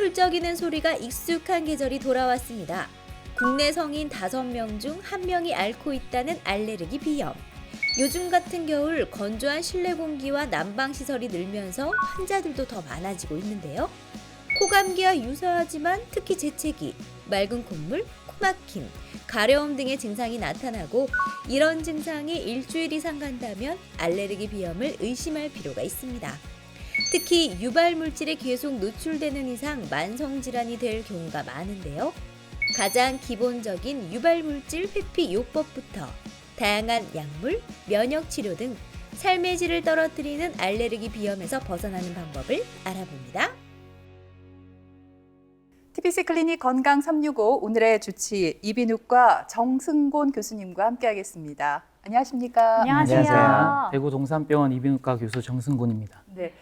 훌쩍이는 소리가 익숙한 계절이 돌아왔습니다. 국내 성인 5명 중 1명이 앓고 있다는 알레르기 비염. 요즘 같은 겨울 건조한 실내 공기와 난방 시설이 늘면서 환자들도 더 많아지고 있는데요. 코감기와 유사하지만 특히 재채기, 맑은 콧물, 코막힘, 가려움 등의 증상이 나타나고 이런 증상이 일주일 이상 간다면 알레르기 비염을 의심할 필요가 있습니다. 특히 유발 물질에 계속 노출되는 이상 만성 질환이 될 경우가 많은데요. 가장 기본적인 유발 물질 회피 요법부터 다양한 약물, 면역 치료 등 삶의 질을 떨어뜨리는 알레르기 비염에서 벗어나는 방법을 알아봅니다. TBC 클리닉 건강 365 오늘의 주치 이비인후과 정승곤 교수님과 함께하겠습니다. 안녕하십니까? 안녕하세요. 대구 동산병원 이비인후과 교수 정승곤입니다. 네.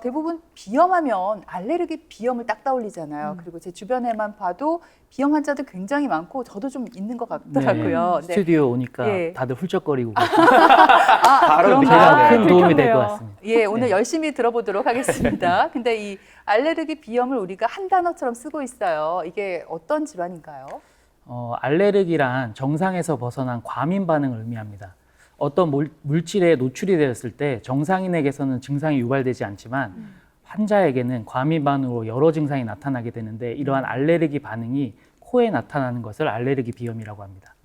대부분 비염하면 알레르기 비염을 딱 떠올리잖아요. 그리고 제 주변에만 봐도 비염 환자들 굉장히 많고 저도 좀 있는 것 같더라고요. 네. 스튜디오 오니까 예. 다들 훌쩍거리고 바로 제가 큰 도움이 될 것 같습니다. 예, 오늘 열심히 들어보도록 하겠습니다. 근데 이 알레르기 비염을 우리가 한 단어처럼 쓰고 있어요. 이게 어떤 질환인가요? 알레르기란 정상에서 벗어난 과민 반응을 의미합니다. 어떤 물질에 노출이 되었을 때 정상인에게서는 증상이 유발되지 않지만 환자에게는 과민 반응으로 여러 증상이 나타나게 되는데 이러한 알레르기 반응이 코에 나타나는 것을 알레르기 비염이라고 합니다.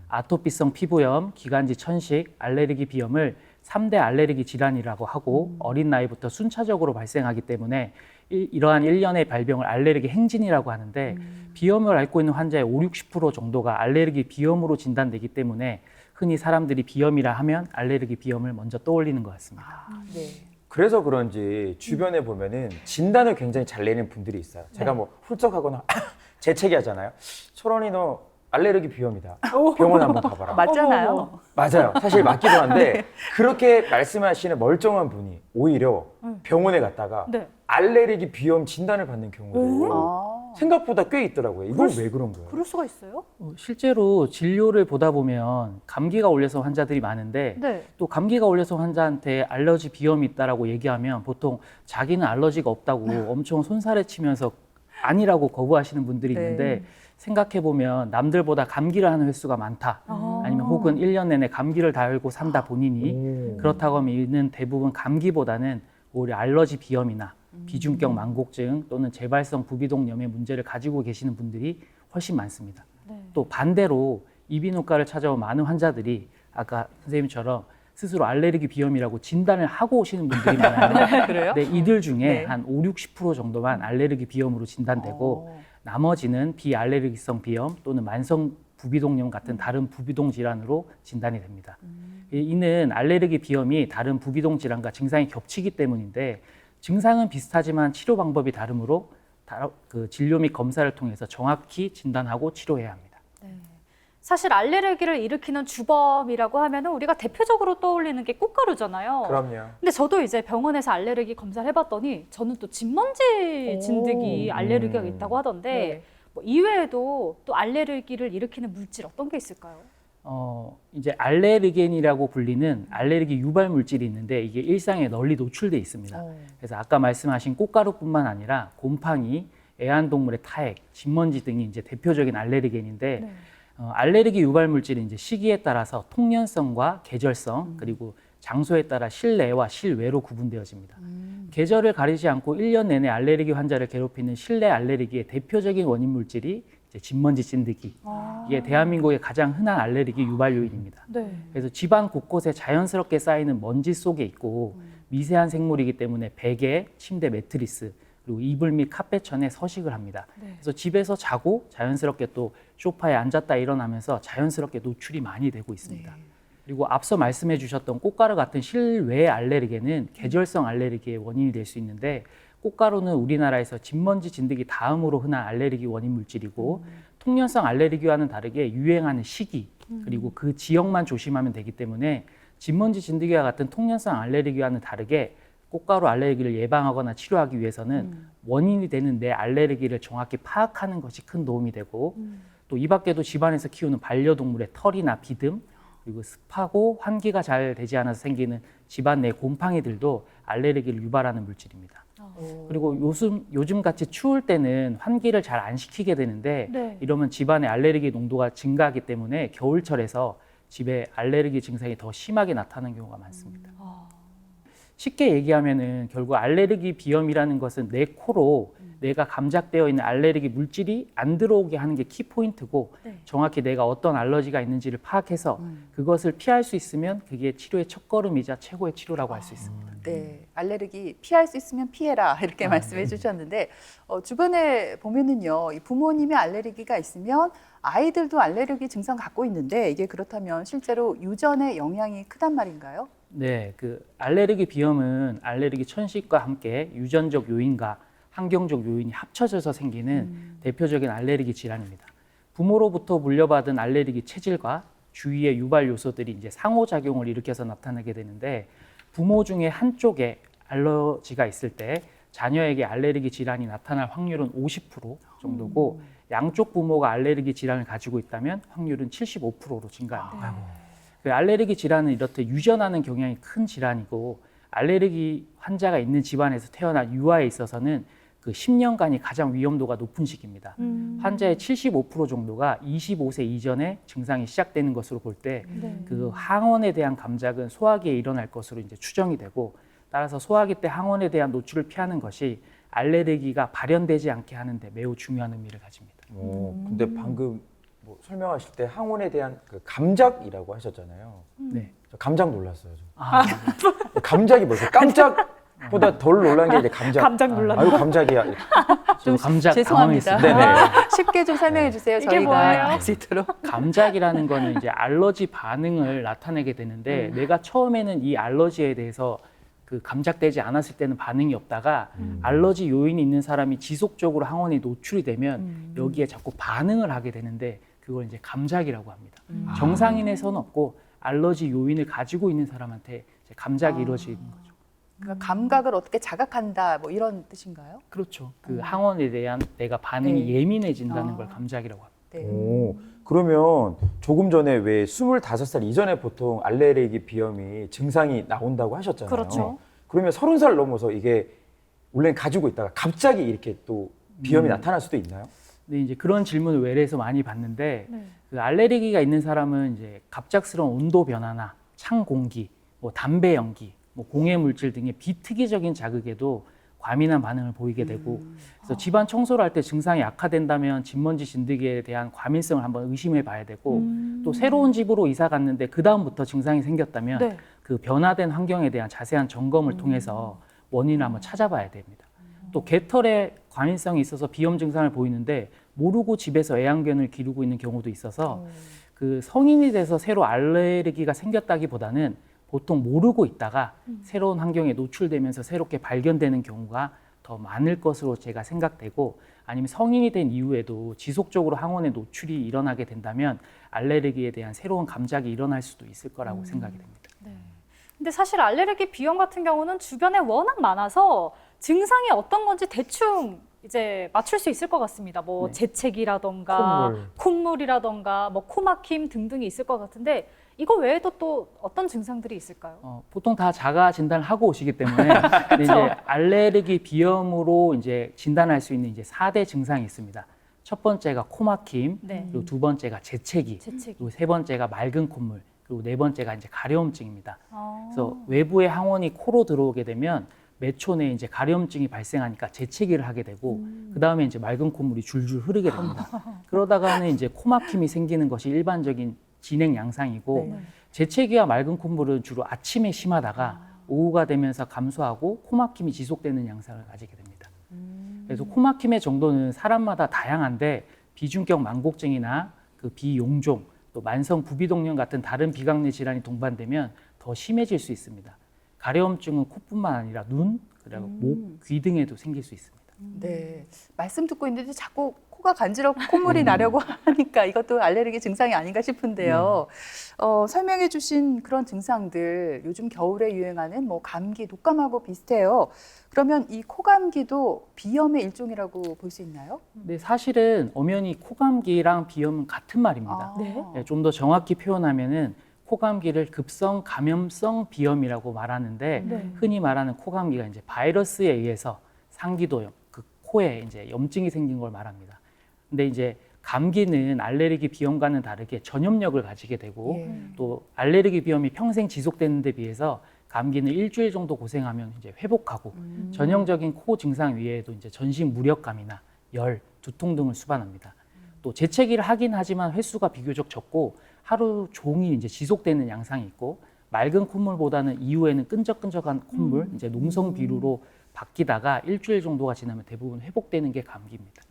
아토피성 피부염, 기관지 천식, 알레르기 비염을 3대 알레르기 질환이라고 하고 어린 나이부터 순차적으로 발생하기 때문에 이러한 일련의 발병을 알레르기 행진이라고 하는데 비염을 앓고 있는 환자의 50-60% 정도가 알레르기 비염으로 진단되기 때문에 흔히 사람들이 비염이라 하면 알레르기 비염을 먼저 떠올리는 것 같습니다. 네. 그래서 그런지 주변에 보면은 진단을 굉장히 잘 내는 분들이 있어요. 제가 뭐 훌쩍하거나 재채기 하잖아요. 철원이 너 알레르기 비염이다. 병원 한번 가봐라. 맞잖아요. 맞아요. 사실 맞기도 한데 그렇게 말씀하시는 멀쩡한 분이 오히려 병원에 갔다가 알레르기 비염 진단을 받는 경우도 생각보다 꽤 있더라고요. 이건 왜 그런 거예요? 그럴 수가 있어요? 실제로 진료를 보다 보면 감기가 걸려서 환자들이 많은데 또 감기가 걸려서 환자한테 알러지 비염이 있다라고 얘기하면 보통 자기는 알러지가 없다고 엄청 손살에 치면서 아니라고 거부하시는 분들이 있는데 생각해보면 남들보다 감기를 하는 횟수가 많다. 아니면 혹은 1년 내내 감기를 달고 산다 본인이 그렇다고 하면 이는 대부분 감기보다는 오히려 알러지 비염이나 비중격 만곡증 또는 재발성 부비동염의 문제를 가지고 계시는 분들이 훨씬 많습니다. 또 반대로 이비인후과를 찾아온 많은 환자들이 아까 선생님처럼 스스로 알레르기 비염이라고 진단을 하고 오시는 분들이 많아요. 그래요? 네, 이들 중에 한 50-60% 정도만 알레르기 비염으로 진단되고 나머지는 비알레르기성 비염 또는 만성 부비동염 같은 다른 부비동 질환으로 진단이 됩니다. 이는 알레르기 비염이 다른 부비동 질환과 증상이 겹치기 때문인데 증상은 비슷하지만 치료 방법이 다르므로 그 진료 및 검사를 통해서 정확히 진단하고 치료해야 합니다. 사실 알레르기를 일으키는 주범이라고 하면 우리가 대표적으로 떠올리는 게 꽃가루잖아요. 그럼요. 근데 저도 이제 병원에서 알레르기 검사를 해봤더니 저는 또 진먼지 진드기 알레르기가 있다고 하던데 뭐 이외에도 또 알레르기를 일으키는 물질 어떤 게 있을까요? 이제 알레르겐이라고 불리는 알레르기 유발 물질이 있는데 이게 일상에 널리 노출돼 있습니다. 그래서 아까 말씀하신 꽃가루뿐만 아니라 곰팡이, 애완동물의 타액, 진먼지 등이 이제 대표적인 알레르겐인데 알레르기 유발 물질은 이제 시기에 따라서 통년성과 계절성 그리고 장소에 따라 실내와 실외로 구분되어집니다. 계절을 가리지 않고 1년 내내 알레르기 환자를 괴롭히는 실내 알레르기의 대표적인 원인 물질이 이제 진먼지 찐드기. 이게 대한민국의 가장 흔한 알레르기 유발 요인입니다. 그래서 집안 곳곳에 자연스럽게 쌓이는 먼지 속에 있고 미세한 생물이기 때문에 베개, 침대 매트리스 그리고 이불 및 카펫천에 서식을 합니다. 그래서 집에서 자고 자연스럽게 또 소파에 앉았다 일어나면서 자연스럽게 노출이 많이 되고 있습니다. 그리고 앞서 말씀해 주셨던 꽃가루 같은 실외 알레르겐은 계절성 알레르기의 원인이 될 수 있는데 꽃가루는 우리나라에서 진먼지 진드기 다음으로 흔한 알레르기 원인 물질이고 통년성 알레르기와는 다르게 유행하는 시기 그리고 그 지역만 조심하면 되기 때문에 진먼지 진드기와 같은 통년성 알레르기와는 다르게 꽃가루 알레르기를 예방하거나 치료하기 위해서는 원인이 되는 내 알레르기를 정확히 파악하는 것이 큰 도움이 되고 또 이 밖에도 집안에서 키우는 반려동물의 털이나 비듬 그리고 습하고 환기가 잘 되지 않아서 생기는 집안 내 곰팡이들도 알레르기를 유발하는 물질입니다. 그리고 요즘 같이 추울 때는 환기를 잘 안 시키게 되는데 네. 이러면 집안의 알레르기 농도가 증가하기 때문에 겨울철에서 집에 알레르기 증상이 더 심하게 나타나는 경우가 많습니다. 쉽게 얘기하면은 결국 알레르기 비염이라는 것은 내 코로 내가 감작되어 있는 알레르기 물질이 안 들어오게 하는 게 키포인트고 네. 정확히 내가 어떤 알러지가 있는지를 파악해서 그것을 피할 수 있으면 그게 치료의 첫걸음이자 최고의 치료라고 할 수 있습니다. 네, 알레르기 피할 수 있으면 피해라 이렇게 말씀해 주셨는데 주변에 보면은요, 이 부모님이 알레르기가 있으면 아이들도 알레르기 증상 갖고 있는데 이게 그렇다면 실제로 유전의 영향이 크단 말인가요? 네, 그 알레르기 비염은 알레르기 천식과 함께 유전적 요인과 환경적 요인이 합쳐져서 생기는 대표적인 알레르기 질환입니다. 부모로부터 물려받은 알레르기 체질과 주위의 유발 요소들이 이제 상호작용을 일으켜서 나타나게 되는데 부모 중에 한쪽에 알러지가 있을 때 자녀에게 알레르기 질환이 나타날 확률은 50% 정도고 양쪽 부모가 알레르기 질환을 가지고 있다면 확률은 75%로 증가합니다. 그 알레르기 질환은 이렇듯 유전하는 경향이 큰 질환이고 알레르기 환자가 있는 집안에서 태어난 유아에 있어서는 그 10년간이 가장 위험도가 높은 시기입니다. 환자의 75% 정도가 25세 이전에 증상이 시작되는 것으로 볼 때 그 항원에 대한 감작은 소화기에 일어날 것으로 이제 추정이 되고 따라서 소화기 때 항원에 대한 노출을 피하는 것이 알레르기가 발현되지 않게 하는데 매우 중요한 의미를 가집니다. 근데 방금 뭐 설명하실 때 항원에 대한 그 감작이라고 하셨잖아요. 네. 저 감작 놀랐어요. 감작이 뭐죠? 깜짝보다 덜 놀란 게 이제 감작. 감작 놀랐나? 아유 감작이야. 좀 감작 죄송합니다. 당황했습니다. 쉽게 좀 설명해 주세요. 이게 저희가 뭐예요? 알 수 있도록. 감작이라는 거는 이제 알러지 반응을 나타내게 되는데 내가 처음에는 이 알러지에 대해서 그 감작되지 않았을 때는 반응이 없다가 알러지 요인이 있는 사람이 지속적으로 항원에 노출이 되면 여기에 자꾸 반응을 하게 되는데 그걸 이제 감작이라고 합니다. 정상인에서는 없고 알러지 요인을 가지고 있는 사람한테 이제 감작이 이루어지는 거죠. 그러니까 감각을 어떻게 자각한다 뭐 이런 뜻인가요? 그렇죠. 그 항원에 대한 내가 반응이 예민해진다는 걸 감작이라고 합니다. 네. 오, 그러면 조금 전에 왜 25살 이전에 보통 알레르기 비염이 증상이 나온다고 하셨잖아요. 그렇죠. 그러면 30살 넘어서 이게 원래는 가지고 있다가 갑자기 이렇게 또 비염이 나타날 수도 있나요? 근데 이제 그런 질문을 외래에서 많이 받는데 그 알레르기가 있는 사람은 이제 갑작스러운 온도 변화나 찬 공기, 뭐 담배 연기, 뭐 공해 물질 등의 비특이적인 자극에도 과민한 반응을 보이게 되고 그래서 집안 청소를 할 때 증상이 악화된다면 진먼지 진드기에 대한 과민성을 한번 의심해 봐야 되고 또 새로운 집으로 이사 갔는데 그 다음부터 증상이 생겼다면 그 변화된 환경에 대한 자세한 점검을 통해서 원인을 한번 찾아봐야 됩니다. 또 개털에 과민성이 있어서 비염 증상을 보이는데 모르고 집에서 애완견을 기르고 있는 경우도 있어서 그 성인이 돼서 새로 알레르기가 생겼다기보다는 보통 모르고 있다가 새로운 환경에 노출되면서 새롭게 발견되는 경우가 더 많을 것으로 제가 생각되고 아니면 성인이 된 이후에도 지속적으로 항원에 노출이 일어나게 된다면 알레르기에 대한 새로운 감작이 일어날 수도 있을 거라고 생각이 됩니다. 근데 사실 알레르기 비염 같은 경우는 주변에 워낙 많아서 증상이 어떤 건지 대충 이제 맞출 수 있을 것 같습니다. 뭐 재채기라던가 콧물이라던가 뭐 코막힘 등등이 있을 것 같은데 이거 외에도 또 어떤 증상들이 있을까요? 보통 다 자가 진단을 하고 오시기 때문에 근데 이제 알레르기 비염으로 이제 진단할 수 있는 이제 4대 증상이 있습니다. 첫 번째가 코막힘, 그리고 두 번째가 재채기, 그리고 세 번째가 맑은 콧물, 그리고 네 번째가 이제 가려움증입니다. 그래서 외부의 항원이 코로 들어오게 되면 몇 초 내에 이제 가려움증이 발생하니까 재채기를 하게 되고 그 다음에 이제 맑은 콧물이 줄줄 흐르게 됩니다. 그러다가는 이제 코막힘이 생기는 것이 일반적인 진행 양상이고 재채기와 맑은 콧물은 주로 아침에 심하다가 오후가 되면서 감소하고 코막힘이 지속되는 양상을 가지게 됩니다. 그래서 코막힘의 정도는 사람마다 다양한데 비중격 만곡증이나 그 비용종 또 만성 부비동염 같은 다른 비강내 질환이 동반되면 더 심해질 수 있습니다. 가려움증은 코뿐만 아니라 눈, 그리고 목, 귀 등에도 생길 수 있습니다. 네, 말씀 듣고 있는데 자꾸 코가 간지럽고 콧물이 나려고 하니까 이것도 알레르기 증상이 아닌가 싶은데요. 설명해 주신 그런 증상들 요즘 겨울에 유행하는 뭐 감기, 독감하고 비슷해요. 그러면 이 코감기도 비염의 일종이라고 볼 수 있나요? 네, 사실은 엄연히 코감기랑 비염은 같은 말입니다. 좀 더 정확히 표현하면은 코감기를 급성 감염성 비염이라고 말하는데 흔히 말하는 코감기가 이제 바이러스에 의해서 상기도염, 그 코에 이제 염증이 생긴 걸 말합니다. 근데 이제 감기는 알레르기 비염과는 다르게 전염력을 가지게 되고 또 알레르기 비염이 평생 지속되는 데 비해서 감기는 일주일 정도 고생하면 이제 회복하고 전형적인 코 증상 외에도 이제 전신 무력감이나 열, 두통 등을 수반합니다. 또 재채기를 하긴 하지만 횟수가 비교적 적고 하루 종일 이제 지속되는 양상이 있고 맑은 콧물보다는 이후에는 끈적끈적한 콧물, 이제 농성 비루로 바뀌다가 일주일 정도가 지나면 대부분 회복되는 게 감기입니다.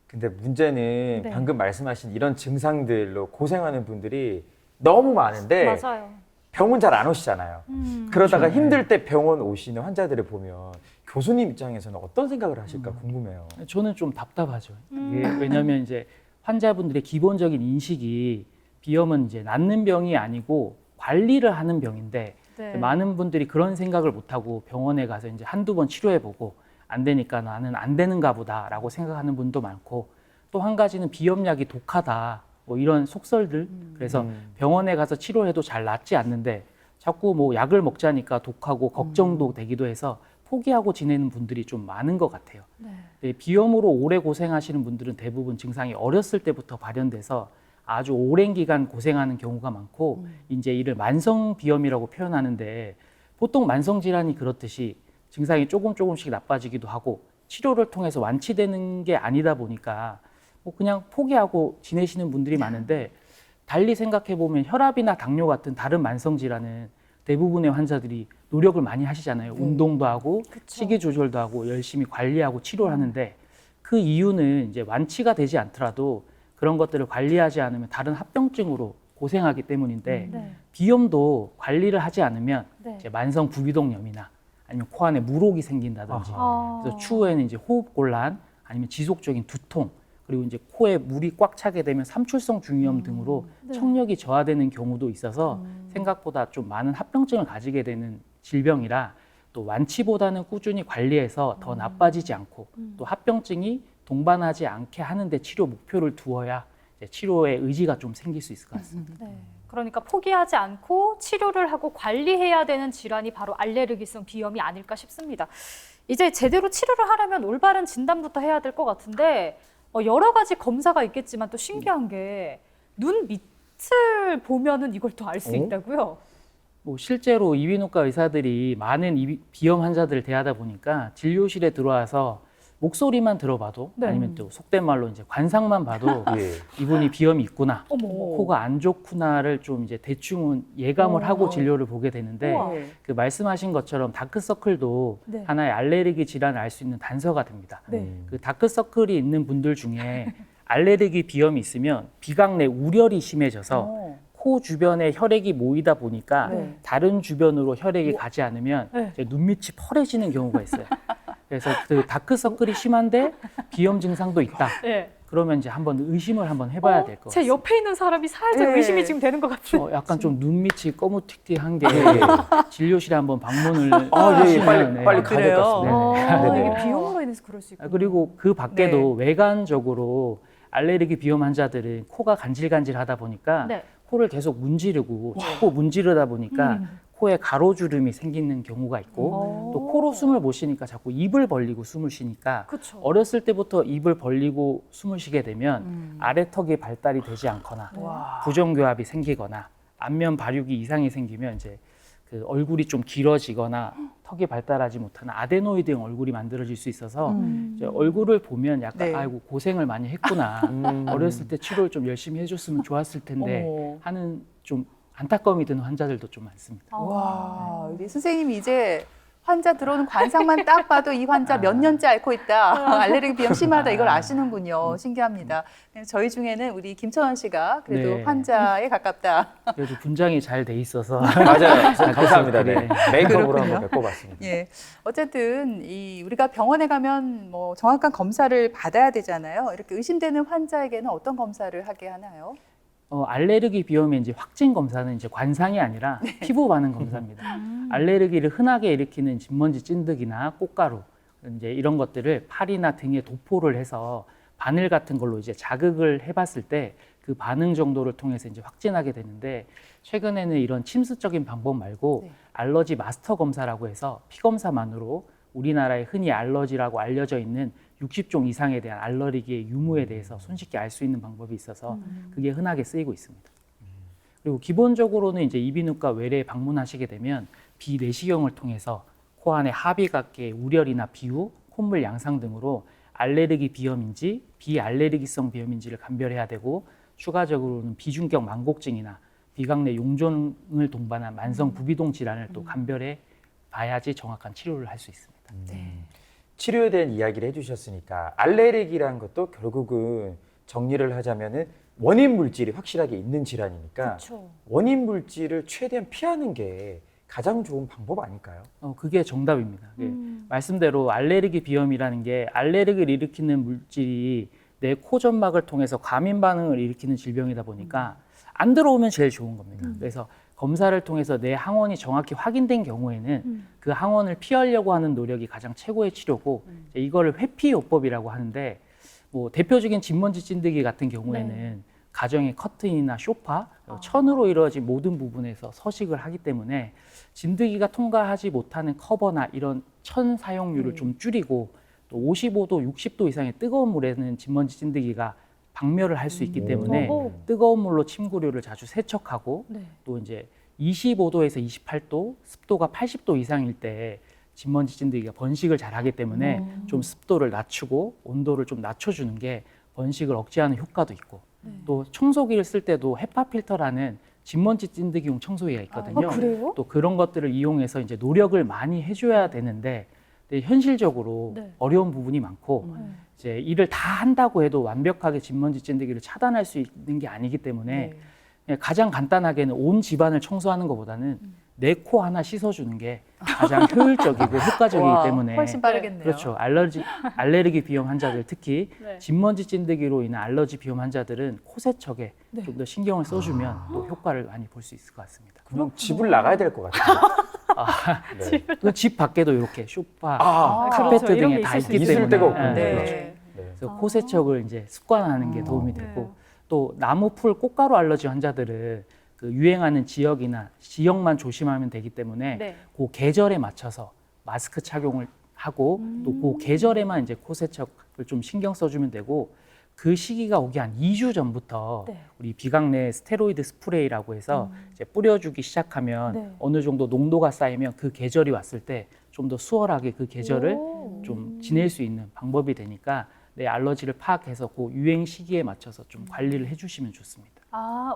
근데 문제는 네. 방금 말씀하신 이런 증상들로 고생하는 분들이 너무 많은데 맞아요. 병원 잘 안 오시잖아요. 그러다가 그렇죠. 힘들 때 병원 오시는 환자들을 보면 교수님 입장에서는 어떤 생각을 하실까 궁금해요. 저는 좀 답답하죠. 이게 왜냐하면 이제 환자분들의 기본적인 인식이 비염은 이제 낫는 병이 아니고 관리를 하는 병인데 네. 많은 분들이 그런 생각을 못하고 병원에 가서 이제 한두 번 치료해보고 안 되니까 나는 안 되는가 보다라고 생각하는 분도 많고 또 한 가지는 비염약이 독하다 뭐 이런 속설들 그래서 병원에 가서 치료해도 잘 낫지 않는데 자꾸 뭐 약을 먹자니까 독하고 걱정도 되기도 해서 포기하고 지내는 분들이 좀 많은 것 같아요. 네, 비염으로 오래 고생하시는 분들은 대부분 증상이 어렸을 때부터 발현돼서 아주 오랜 기간 고생하는 경우가 많고 이제 이를 만성 비염이라고 표현하는데 보통 만성 질환이 그렇듯이 증상이 조금씩 나빠지기도 하고 치료를 통해서 완치되는 게 아니다 보니까 뭐 그냥 포기하고 지내시는 분들이 많은데 달리 생각해 보면 혈압이나 당뇨 같은 다른 만성 질환은 대부분의 환자들이 노력을 많이 하시잖아요. 운동도 하고 식이 조절도 하고 열심히 관리하고 치료를 하는데 그 이유는 이제 완치가 되지 않더라도 그런 것들을 관리하지 않으면 다른 합병증으로 고생하기 때문인데 비염도 관리를 하지 않으면 이제 만성 부비동염이나 아니면 코 안에 물혹이 생긴다든지 그래서 추후에는 이제 호흡 곤란 아니면 지속적인 두통 그리고 이제 코에 물이 꽉 차게 되면 삼출성 중이염 등으로 청력이 저하되는 경우도 있어서 생각보다 좀 많은 합병증을 가지게 되는 질병이라 또 완치보다는 꾸준히 관리해서 더 나빠지지 않고 또 합병증이 동반하지 않게 하는데 치료 목표를 두어야 이제 치료의 의지가 좀 생길 수 있을 것 같습니다. 네. 그러니까 포기하지 않고 치료를 하고 관리해야 되는 질환이 바로 알레르기성 비염이 아닐까 싶습니다. 이제 제대로 치료를 하려면 올바른 진단부터 해야 될 것 같은데 여러 가지 검사가 있겠지만 또 신기한 게 눈 밑을 보면은 이걸 또 알 수 있다고요? 뭐 실제로 이비인후과 의사들이 많은 비염 환자들을 대하다 보니까 진료실에 들어와서 목소리만 들어봐도 아니면 또 속된 말로 이제 관상만 봐도 이분이 비염이 있구나, 코가 안 좋구나를 좀 이제 대충은 예감을 하고 진료를 보게 되는데 그 말씀하신 것처럼 다크서클도 하나의 알레르기 질환을 알 수 있는 단서가 됩니다. 그 다크서클이 있는 분들 중에 알레르기 비염이 있으면 비각 내 우열이 심해져서 코 주변에 혈액이 모이다 보니까 다른 주변으로 혈액이 가지 않으면 이제 눈밑이 펄해지는 경우가 있어요. 그래서 그 다크서클이 심한데 비염 증상도 있다. 그러면 이제 한번 의심을 한번 해봐야 될 것 같아요. 제 옆에 있는 사람이 살짝 의심이 지금 되는 것 같아요. 약간 좀 눈밑이 거무튀튀한 게 진료실에 한번 방문을 예, 하시면 빨리 가야 될 것 같습니다. 이게 비염으로 인해서 그럴 수 있구나. 그리고 그 밖에도 외관적으로 알레르기 비염 환자들은 코가 간질간질하다 보니까 코를 계속 문지르고 자꾸 문지르다 보니까 코에 가로주름이 생기는 경우가 있고 또 코로 숨을 못 쉬니까 자꾸 입을 벌리고 숨을 쉬니까 그쵸. 어렸을 때부터 입을 벌리고 숨을 쉬게 되면 아래턱이 발달이 되지 않거나 부정교합이 생기거나 안면 발육이 이상이 생기면 이제 그 얼굴이 좀 길어지거나 턱이 발달하지 못하는 아데노이드형 얼굴이 만들어질 수 있어서 이제 얼굴을 보면 약간 아이고 고생을 많이 했구나 어렸을 때 치료를 좀 열심히 해줬으면 좋았을 텐데 하는 좀 안타까움이 드는 환자들도 좀 많습니다. 와, 우리 선생님이 이제 환자 들어오는 관상만 딱 봐도 이 환자 몇 년째 앓고 있다. 알레르기 비염 심하다. 이걸 아시는군요. 신기합니다. 저희 중에는 우리 김천원 씨가 그래도 환자에 가깝다. 그래도 분장이 잘 돼 있어서 맞아요. 감사합니다. 네. 메이크업으로 그렇군요. 한번 메꿔봤습니다. 예. 어쨌든 우리가 병원에 가면 뭐 정확한 검사를 받아야 되잖아요. 이렇게 의심되는 환자에게는 어떤 검사를 하게 하나요? 알레르기 비염의 이제 확진 검사는 이제 관상이 아니라 피부 반응 검사입니다. 알레르기를 흔하게 일으키는 진먼지 찐득이나 꽃가루 이제 이런 것들을 팔이나 등에 도포를 해서 바늘 같은 걸로 이제 자극을 해봤을 때 그 반응 정도를 통해서 이제 확진하게 되는데 최근에는 이런 침수적인 방법 말고 알러지 마스터 검사라고 해서 피 검사만으로 우리나라에 흔히 알러지라고 알려져 있는 60종 이상에 대한 알러지의 유무에 대해서 손쉽게 알 수 있는 방법이 있어서 그게 흔하게 쓰이고 있습니다. 그리고 기본적으로는 이제 이비인후과 외래에 방문하시게 되면 비내시경을 통해서 코 안의 하비각계의 우렬이나 비우, 콧물 양상 등으로 알레르기 비염인지 비알레르기성 비염인지를 감별해야 되고 추가적으로는 비중격 만곡증이나 비강내 용종을 동반한 만성 부비동 질환을 또 감별해 봐야지 정확한 치료를 할 수 있습니다. 치료에 대한 이야기를 해주셨으니까 알레르기라는 것도 결국은 정리를 하자면은 원인 물질이 확실하게 있는 질환이니까 그쵸. 원인 물질을 최대한 피하는 게 가장 좋은 방법 아닐까요? 그게 정답입니다. 말씀대로 알레르기 비염이라는 게 알레르기를 일으키는 물질이 내 코 점막을 통해서 과민 반응을 일으키는 질병이다 보니까 안 들어오면 제일 좋은 겁니다. 그래서 검사를 통해서 내 항원이 정확히 확인된 경우에는 그 항원을 피하려고 하는 노력이 가장 최고의 치료고 이제 이거를 회피요법이라고 하는데 뭐 대표적인 진먼지 찐드기 같은 경우에는 가정의 커튼이나 소파, 천으로 이루어진 모든 부분에서 서식을 하기 때문에 진드기가 통과하지 못하는 커버나 이런 천 사용률을 좀 줄이고 또 55도, 60도 이상의 뜨거운 물에는 진먼지 찐드기가 박멸을 할 수 있기 때문에 뜨거운 물로 침구류를 자주 세척하고 또 이제 25도에서 28도, 습도가 80도 이상일 때 진먼지 찐드기가 번식을 잘하기 때문에 좀 습도를 낮추고 온도를 좀 낮춰주는 게 번식을 억제하는 효과도 있고 또 청소기를 쓸 때도 헤파 필터라는 진먼지 찐드기용 청소기가 있거든요. 그래요? 또 그런 것들을 이용해서 이제 노력을 많이 해줘야 되는데 현실적으로 어려운 부분이 많고 이제 일을 다 한다고 해도 완벽하게 진먼지 찐드기를 차단할 수 있는 게 아니기 때문에 그냥 가장 간단하게는 온 집안을 청소하는 것보다는 내 코 하나 씻어주는 게 가장 효율적이고 효과적이기 와, 때문에 훨씬 빠르겠네요. 그렇죠. 알레르기 비염 환자들 특히 진먼지 찐드기로 인한 알러지 비염 환자들은 코 세척에 좀 더 신경을 써주면 또 효과를 많이 볼 수 있을 것 같습니다. 그럼 집을 나가야 될 것 같아요. 네. 그 집 밖에도 이렇게 소파, 그렇죠. 카페트 이런 등에 게 다 있을 수 있기 있을 때문에 데가 없군요. 네. 그렇죠. 네. 네. 그래서 코 세척을 이제 습관화하는 게 도움이 되고 또 나무풀 꽃가루 알러지 환자들은 그 유행하는 지역이나 지역만 조심하면 되기 때문에 그 계절에 맞춰서 마스크 착용을 하고 또 그 계절에만 이제 코 세척을 좀 신경 써주면 되고 그 시기가 오기 한 2주 전부터 우리 비강내 스테로이드 스프레이라고 해서 이제 뿌려주기 시작하면 어느 정도 농도가 쌓이면 그 계절이 왔을 때 좀 더 수월하게 그 계절을 좀 지낼 수 있는 방법이 되니까 내 알러지를 파악해서 그 유행 시기에 맞춰서 좀 관리를 해주시면 좋습니다.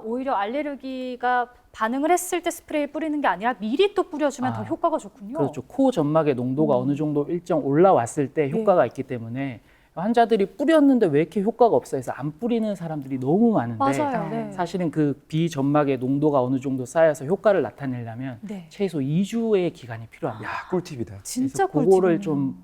오히려 알레르기가 반응을 했을 때 스프레이 뿌리는 게 아니라 미리 또 뿌려주면 더 효과가 좋군요. 그렇죠. 코 점막의 농도가 어느 정도 일정 올라왔을 때 효과가 있기 때문에 환자들이 뿌렸는데 왜 이렇게 효과가 없어 해서 안 뿌리는 사람들이 너무 많은데 맞아요. 네. 사실은 그 비점막의 농도가 어느 정도 쌓여서 효과를 나타내려면 최소 2주의 기간이 필요합니다. 야, 꿀팁이다. 진짜 그래서 그거를 꿀팁이네요. 좀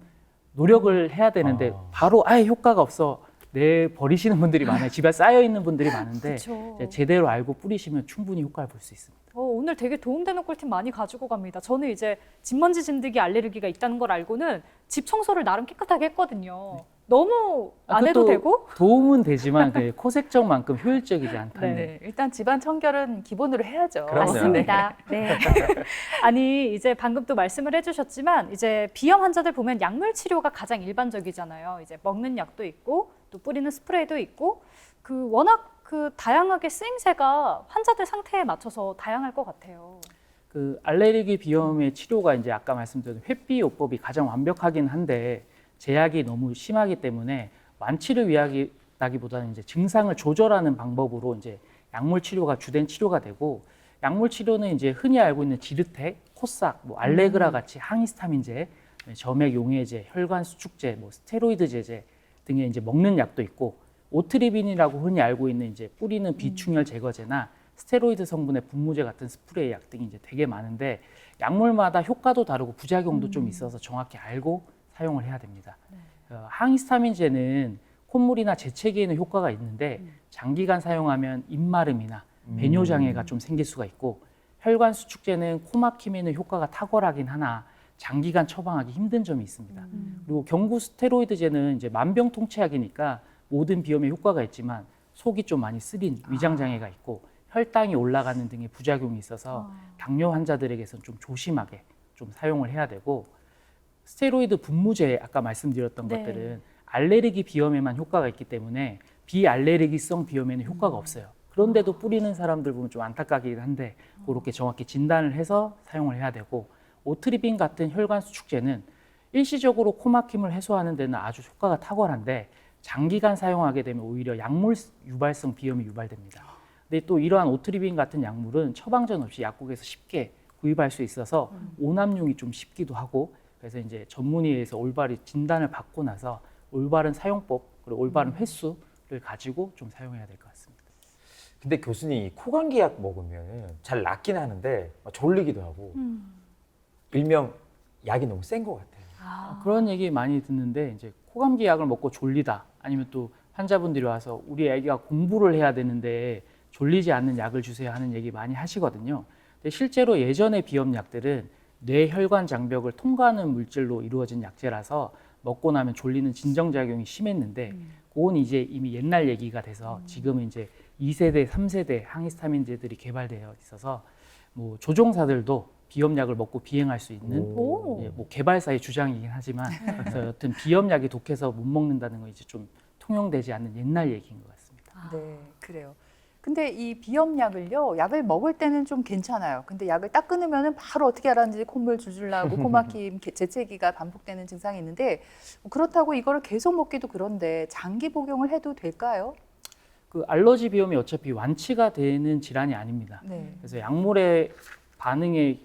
노력을 해야 되는데 바로 아예 효과가 없어 내 버리시는 분들이 많아요. 집에 쌓여 있는 분들이 많은데 그쵸. 이제 제대로 알고 뿌리시면 충분히 효과를 볼 수 있습니다. 오늘 되게 도움되는 꿀팁 많이 가지고 갑니다. 저는 이제 진먼지 진드기 알레르기가 있다는 걸 알고는 집 청소를 나름 깨끗하게 했거든요. 너무 안 해도 그것도 되고? 도움은 되지만 그 코색적만큼 효율적이지 않다는. 네. 일단 집안 청결은 기본으로 해야죠. 그럼요. 맞습니다. 네. 아니 이제 방금 또 말씀을 해주셨지만 이제 비염 환자들 보면 약물 치료가 가장 일반적이잖아요. 이제 먹는 약도 있고 또 뿌리는 스프레이도 있고 그 워낙 그 다양하게 쓰임새가 환자들 상태에 맞춰서 다양할 것 같아요. 그 알레르기 비염의 치료가 이제 아까 말씀드린 회피요법이 가장 완벽하긴 한데 제약이 너무 심하기 때문에 완치를 위하기보다는 이제 증상을 조절하는 방법으로 이제 약물 치료가 주된 치료가 되고 약물 치료는 이제 흔히 알고 있는 지르텍, 코싹, 뭐 알레그라 같이 항히스타민제, 점액 용해제, 혈관 수축제, 뭐 스테로이드 제제 등의 이제 먹는 약도 있고 오트리빈이라고 흔히 알고 있는 이제 뿌리는 비충혈 제거제나 스테로이드 성분의 분무제 같은 스프레이 약 등이 이제 되게 많은데 약물마다 효과도 다르고 부작용도 좀 있어서 정확히 알고 사용을 해야 됩니다. 항히스타민제는 콧물이나 재채기에는 효과가 있는데 장기간 사용하면 입마름이나 배뇨 장애가 좀 생길 수가 있고 혈관 수축제는 코 막힘에는 효과가 탁월하긴 하나 장기간 처방하기 힘든 점이 있습니다. 그리고 경구 스테로이드제는 이제 만병통치약이니까 모든 비염에 효과가 있지만 속이 좀 많이 쓰린 위장 장애가 있고 혈당이 올라가는 등의 부작용이 있어서 당뇨 환자들에게서는 좀 조심하게 좀 사용을 해야 되고 스테로이드 분무제 아까 말씀드렸던 네. 것들은 알레르기 비염에만 효과가 있기 때문에 비알레르기성 비염에는 효과가 없어요. 그런데도 뿌리는 사람들 보면 좀 안타깝긴 한데 그렇게 정확히 진단을 해서 사용을 해야 되고, 오트리빈 같은 혈관 수축제는 일시적으로 코막힘을 해소하는 데는 아주 효과가 탁월한데 장기간 사용하게 되면 오히려 약물 유발성 비염이 유발됩니다. 근데 또 이러한 오트리빈 같은 약물은 처방전 없이 약국에서 쉽게 구입할 수 있어서 오남용이 좀 쉽기도 하고, 그래서 이제 전문의에서 올바른 진단을 받고 나서 올바른 사용법 그리고 올바른 횟수를 가지고 좀 사용해야 될 것 같습니다. 근데 교수님, 이 코감기 약 먹으면 잘 낫긴 하는데 졸리기도 하고 일명 약이 너무 센 것 같아요. 그런 얘기 많이 듣는데, 이제 코감기 약을 먹고 졸리다, 아니면 또 환자분들이 와서 우리 아기가 공부를 해야 되는데 졸리지 않는 약을 주세요 하는 얘기 많이 하시거든요. 근데 실제로 예전의 비염약들은 뇌혈관 장벽을 통과하는 물질로 이루어진 약제라서 먹고 나면 졸리는 진정작용이 심했는데 그건 이제 이미 옛날 얘기가 돼서 지금은 이제 2세대, 3세대 항히스타민제들이 개발되어 있어서 뭐 조종사들도 비염약을 먹고 비행할 수 있는 예, 뭐 개발사의 주장이긴 하지만 그래서 여튼 비염약이 독해서 못 먹는다는 건 이제 좀 통용되지 않는 옛날 얘기인 것 같습니다. 네, 그래요. 근데 이 비염약을요, 약을 먹을 때는 좀 괜찮아요. 근데 약을 딱 끊으면은 바로 어떻게 알았는지 콧물 줄줄 나고 코막힘, 재채기가 반복되는 증상이 있는데, 그렇다고 이거를 계속 먹기도 그런데 장기 복용을 해도 될까요? 그 알러지 비염이 어차피 완치가 되는 질환이 아닙니다. 네. 그래서 약물의 반응에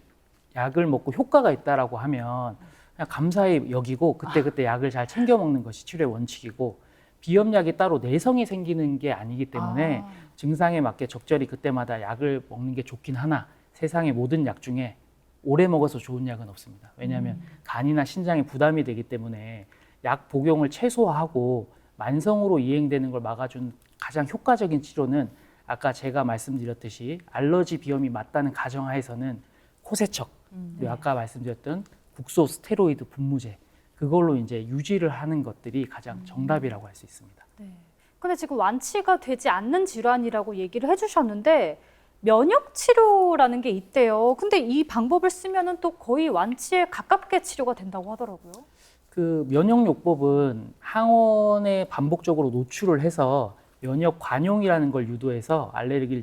약을 먹고 효과가 있다라고 하면 그냥 감사히 여기고 그때 약을 잘 챙겨 먹는 것이 치료의 원칙이고, 비염약이 따로 내성이 생기는 게 아니기 때문에 증상에 맞게 적절히 그때마다 약을 먹는 게 좋긴 하나, 세상의 모든 약 중에 오래 먹어서 좋은 약은 없습니다. 왜냐하면 간이나 신장에 부담이 되기 때문에 약 복용을 최소화하고 만성으로 이행되는 걸 막아준 가장 효과적인 치료는 아까 제가 말씀드렸듯이 알러지 비염이 맞다는 가정하에서는 코세척, 그리고 아까 말씀드렸던 국소 스테로이드 분무제, 그걸로 이제 유지를 하는 것들이 가장 정답이라고 할 수 있습니다. 네. 근데 지금 완치가 되지 않는 질환이라고 얘기를 해주셨는데 면역 치료라는 게 있대요. 근데 이 방법을 쓰면은 또 거의 완치에 가깝게 치료가 된다고 하더라고요. 그 면역요법은 항원에 반복적으로 노출을 해서 면역 관용이라는 걸 유도해서 알레르기를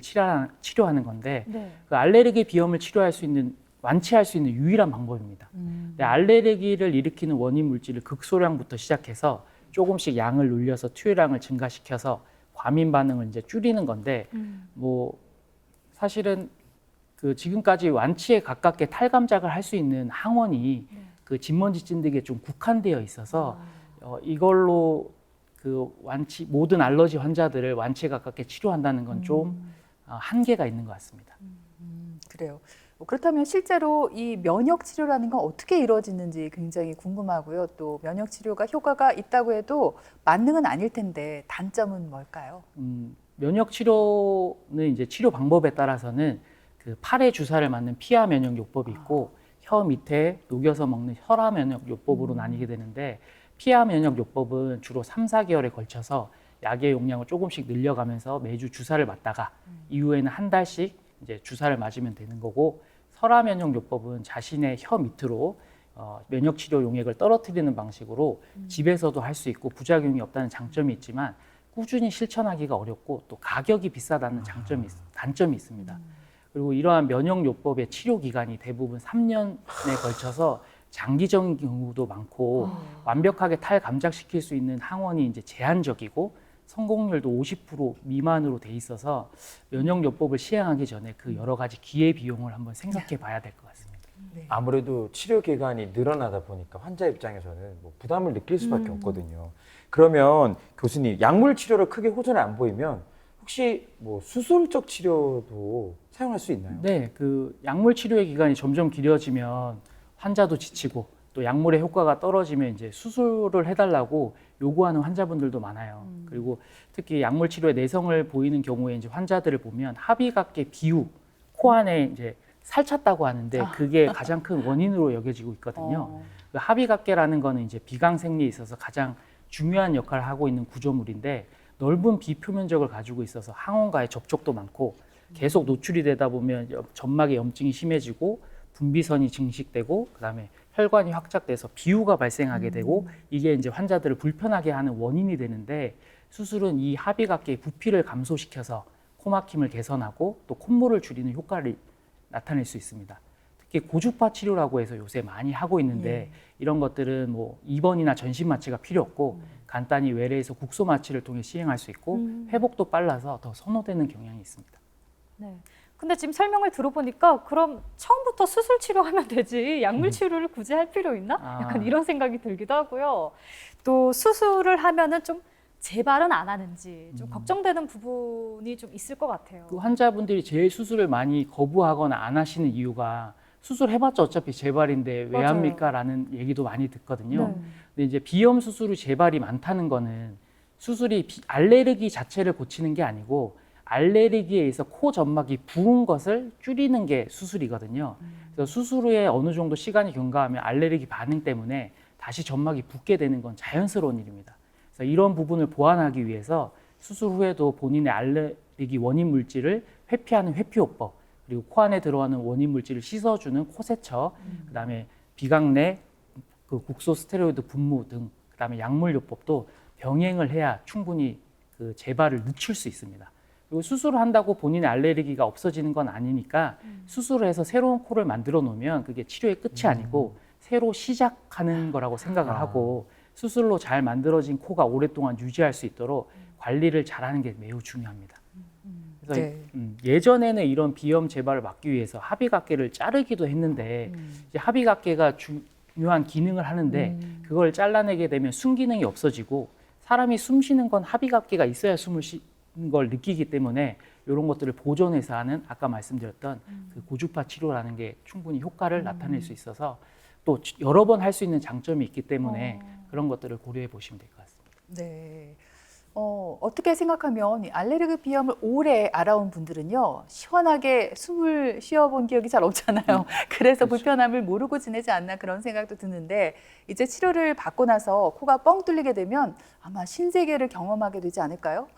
치료하는 건데, 네. 그 알레르기 비염을 치료할 수 있는, 완치할 수 있는 유일한 방법입니다. 근데 알레르기를 일으키는 원인 물질을 극소량부터 시작해서 조금씩 양을 늘려서 투여량을 증가시켜서 과민 반응을 이제 줄이는 건데, 뭐 사실은 그 지금까지 완치에 가깝게 탈감작을 할 수 있는 항원이 그 진먼지 찐득이에 좀 국한되어 있어서 이걸로 그 완치, 모든 알러지 환자들을 완치에 가깝게 치료한다는 건 좀 한계가 있는 것 같습니다. 그래요. 그렇다면 실제로 이 면역 치료라는 건 어떻게 이루어지는지 굉장히 궁금하고요. 또 면역 치료가 효과가 있다고 해도 만능은 아닐 텐데 단점은 뭘까요? 면역 치료는 이제 치료 방법에 따라서는 그 팔에 주사를 맞는 피하 면역 요법이 있고 혀 밑에 녹여서 먹는 혈화 면역 요법으로 나뉘게 되는데, 피하 면역 요법은 주로 3, 4개월에 걸쳐서 약의 용량을 조금씩 늘려가면서 매주 주사를 맞다가 이후에는 한 달씩 이제 주사를 맞으면 되는 거고, 설화 면역 요법은 자신의 혀 밑으로 면역 치료 용액을 떨어뜨리는 방식으로 집에서도 할 수 있고 부작용이 없다는 장점이 있지만 꾸준히 실천하기가 어렵고 또 가격이 비싸다는 단점이 있습니다. 그리고 이러한 면역요법의 치료 기간이 대부분 3년에 걸쳐서 장기적인 경우도 많고 완벽하게 탈감작시킬 수 있는 항원이 이제 제한적이고 성공률도 50% 미만으로 돼 있어서 면역요법을 시행하기 전에 그 여러 가지 기회 비용을 한번 생각해 봐야 될 것 같습니다. 네. 아무래도 치료 기간이 늘어나다 보니까 환자 입장에서는 뭐 부담을 느낄 수밖에 없거든요. 그러면 교수님, 약물 치료를 크게 호전이 안 보이면 혹시 뭐 수술적 치료도 사용할 수 있나요? 네, 그 약물 치료의 기간이 점점 길어지면 환자도 지치고 또 약물의 효과가 떨어지면 이제 수술을 해달라고 요구하는 환자분들도 많아요. 그리고 특히 약물 치료에 내성을 보이는 경우에 이제 환자들을 보면 합의각계 비우, 코 안에 이제 살찼다고 하는데 그게 가장 큰 원인으로 여겨지고 있거든요. 그 합의각계라는 거는 이제 비강생리에 있어서 가장 중요한 역할을 하고 있는 구조물인데 넓은 비표면적을 가지고 있어서 항원과의 접촉도 많고 계속 노출이 되다 보면 점막의 염증이 심해지고 분비선이 증식되고 그다음에 혈관이 확장돼서 비후가 발생하게 되고 이게 이제 환자들을 불편하게 하는 원인이 되는데 수술은 이 합의각계의 부피를 감소시켜서 코막힘을 개선하고 또 콧물을 줄이는 효과를 나타낼 수 있습니다. 특히 고주파 치료라고 해서 요새 많이 하고 있는데 이런 것들은 뭐 입원이나 전신 마취가 필요 없고 간단히 외래에서 국소 마취를 통해 시행할 수 있고 회복도 빨라서 더 선호되는 경향이 있습니다. 네. 근데 지금 설명을 들어보니까 그럼 처음부터 수술 치료하면 되지 약물 치료를 굳이 할 필요 있나? 약간 이런 생각이 들기도 하고요. 또 수술을 하면은 좀 재발은 안 하는지 좀 걱정되는 부분이 좀 있을 것 같아요. 그 환자분들이 제일 수술을 많이 거부하거나 안 하시는 이유가 수술해봤자 어차피 재발인데 왜 맞아요. 합니까? 라는 얘기도 많이 듣거든요. 네. 근데 이제 비염 수술이 재발이 많다는 거는 수술이 알레르기 자체를 고치는 게 아니고 알레르기에 의해서 코 점막이 부은 것을 줄이는 게 수술이거든요. 그래서 수술 후에 어느 정도 시간이 경과하면 알레르기 반응 때문에 다시 점막이 붓게 되는 건 자연스러운 일입니다. 그래서 이런 부분을 보완하기 위해서 수술 후에도 본인의 알레르기 원인 물질을 회피하는 회피요법, 그리고 코 안에 들어가는 원인 물질을 씻어주는 코세처, 그다음에 비강내 그 국소 스테로이드 분무 등, 그다음에 약물요법도 병행을 해야 충분히 그 재발을 늦출 수 있습니다. 그리고 수술을 한다고 본인의 알레르기가 없어지는 건 아니니까 수술을 해서 새로운 코를 만들어 놓으면 그게 치료의 끝이 아니고 새로 시작하는 거라고 생각을 하고 수술로 잘 만들어진 코가 오랫동안 유지할 수 있도록 관리를 잘하는 게 매우 중요합니다. 그래서 네. 예전에는 이런 비염 재발을 막기 위해서 합의각계를 자르기도 했는데 이제 합의각계가 중요한 기능을 하는데 그걸 잘라내게 되면 숨기능이 없어지고 사람이 숨 쉬는 건 합의각계가 있어야 숨을 쉬는 걸 느끼기 때문에 이런 것들을 보존해서 하는 아까 말씀드렸던 그 고주파 치료라는 게 충분히 효과를 나타낼 수 있어서 또 여러 번 할 수 있는 장점이 있기 때문에 그런 것들을 고려해 보시면 될 것 같습니다. 네. 어떻게 생각하면 이 알레르기 비염을 오래 알아온 분들은요, 시원하게 숨을 쉬어본 기억이 잘 없잖아요. 그래서 그렇죠. 불편함을 모르고 지내지 않나 그런 생각도 드는데, 이제 치료를 받고 나서 코가 뻥 뚫리게 되면 아마 신세계를 경험하게 되지 않을까요?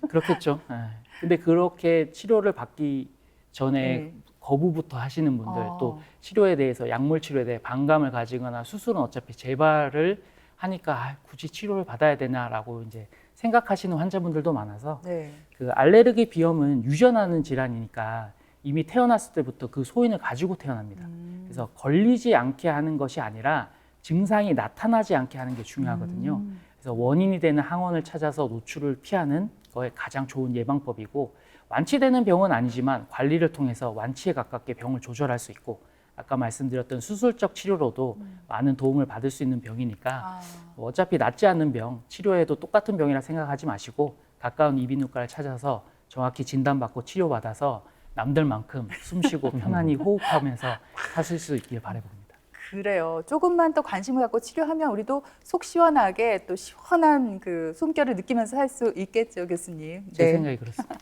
그렇겠죠. 예. 근데 그렇게 치료를 받기 전에 네. 거부부터 하시는 분들, 아. 또 치료에 대해서 약물 치료에 대해 반감을 가지거나 수술은 어차피 재발을 하니까 굳이 치료를 받아야 되나라고 이제 생각하시는 환자분들도 많아서 네. 그 알레르기 비염은 유전하는 질환이니까 이미 태어났을 때부터 그 소인을 가지고 태어납니다. 그래서 걸리지 않게 하는 것이 아니라 증상이 나타나지 않게 하는 게 중요하거든요. 그래서 원인이 되는 항원을 찾아서 노출을 피하는 거에 가장 좋은 예방법이고 완치되는 병은 아니지만 관리를 통해서 완치에 가깝게 병을 조절할 수 있고 아까 말씀드렸던 수술적 치료로도 많은 도움을 받을 수 있는 병이니까 뭐 어차피 낫지 않는 병, 치료해도 똑같은 병이라 생각하지 마시고 가까운 이비인후과를 찾아서 정확히 진단받고 치료받아서 남들만큼 숨쉬고 편안히 호흡하면서 사실 수 있길 바라봅니다. 그래요. 조금만 더 관심을 갖고 치료하면 우리도 속 시원하게 또 시원한 그 숨결을 느끼면서 살 수 있겠죠, 교수님. 제 생각이 그렇습니다.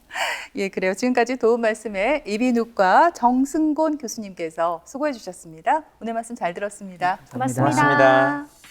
예, 그래요. 지금까지 도움 말씀에 이비인후과 정승곤 교수님께서 수고해 주셨습니다. 오늘 말씀 잘 들었습니다. 고맙습니다. 고맙습니다.